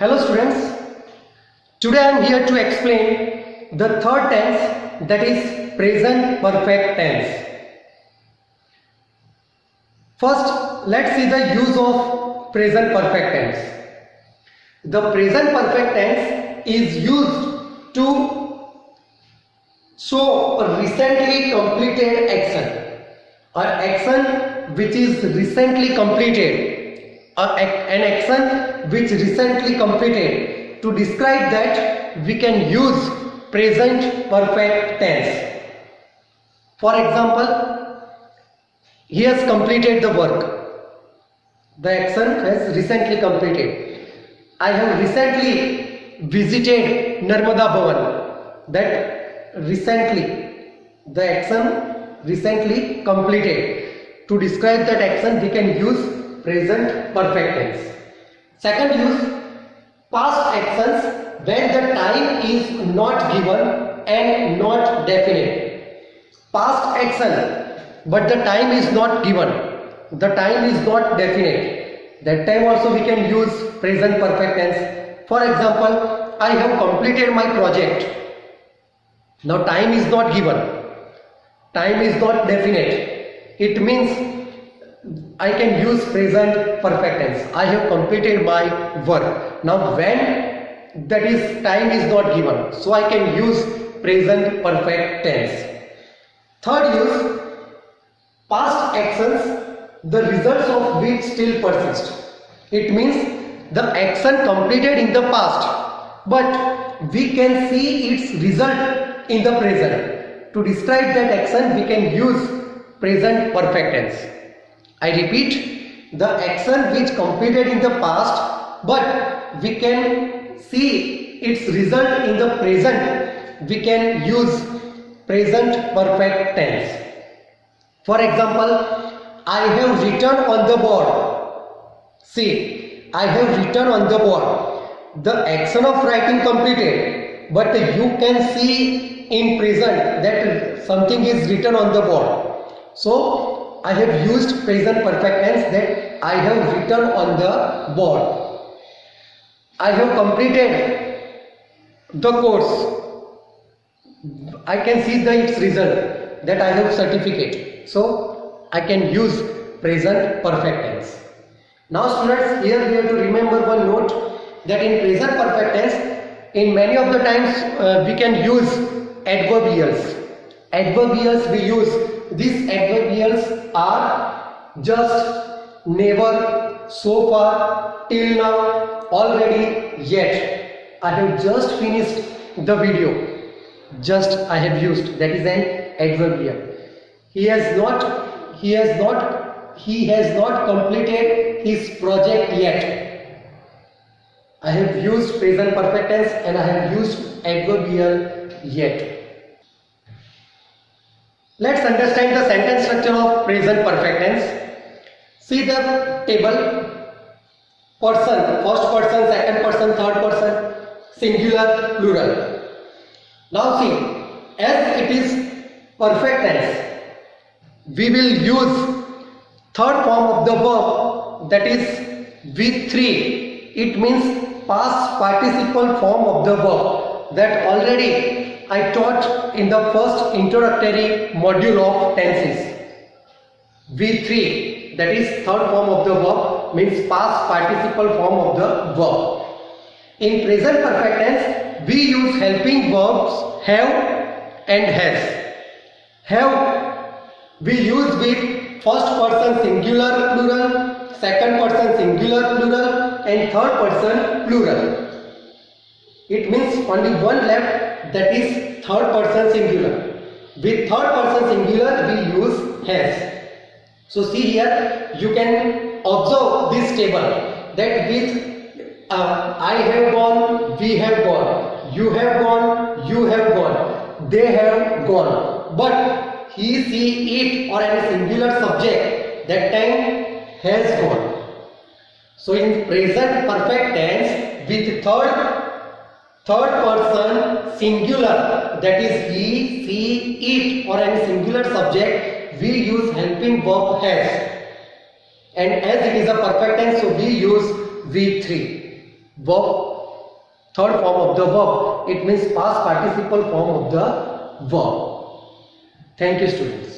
Hello students, today I am here to explain the third tense, that is present perfect tense. First, let's see the use of present perfect tense. The present perfect tense is used to show a recently completed action, an action which is recently completed. An action which recently completed. To describe that, we can use present perfect tense. For example, he has completed the work. The action has recently completed. I have recently visited Narmada Bhavan. That recently, the action recently completed. To describe that action, we can use present perfect tense. Second use, past actions when the time is not given and not definite. Past action but the time is not given, the time is not definite. That time also we can use present perfect tense. For example, I have completed my project. Now time is not given, time is not definite. It means I can use present perfect tense. I have completed my work. Now when, that is time is not given, so I can use present perfect tense. Third use, past actions the results of which still persist. It means the action completed in the past, but we can see its result in the present. To describe that action, we can use present perfect tense. I repeat, the action which completed in the past, but we can see its result in the present, we can use present perfect tense. For example, I have written on the board. See, I have written on the board. The action of writing completed, but you can see in present that something is written on the board. So I have used present perfect tense, that I have written on the board. I have completed the course. I can see its result, that I have certificate. So I can use present perfect tense. Now students, here we have to remember one note, that in present perfect tense, in many of the times we can use adverbials. Adverbials we use. These adverbials are just, never, so far, till now, already, yet. I have just finished the video. Just I have used. That is an adverbial. He has not completed his project yet. I have used present perfect tense and I have used adverbial yet. Let's understand the sentence structure of present perfect tense. See the table. Person, first person, second person, third person, singular, plural. Now see, as it is perfect tense, we will use third form of the verb, that is V3. It means past participle form of the verb, that already I taught in the first introductory module of tenses. V3, that is third form of the verb, means past participle form of the verb. In present perfect tense, we use helping verbs have and has. Have we use with first person singular plural, second person singular plural, and third person plural. It means only one left, that is third person singular. With third person singular we use has. So see here, you can observe this table, that with I have gone, we have gone, you have gone, you have gone, they have gone. But he, she, it or any singular subject, that time has gone. So in present perfect tense, with third person singular, that is he, she, it or any singular subject, we use helping verb has. And as it is a perfect tense, so we use V3. verb, third form of the verb. It means past participle form of the verb. Thank you, students.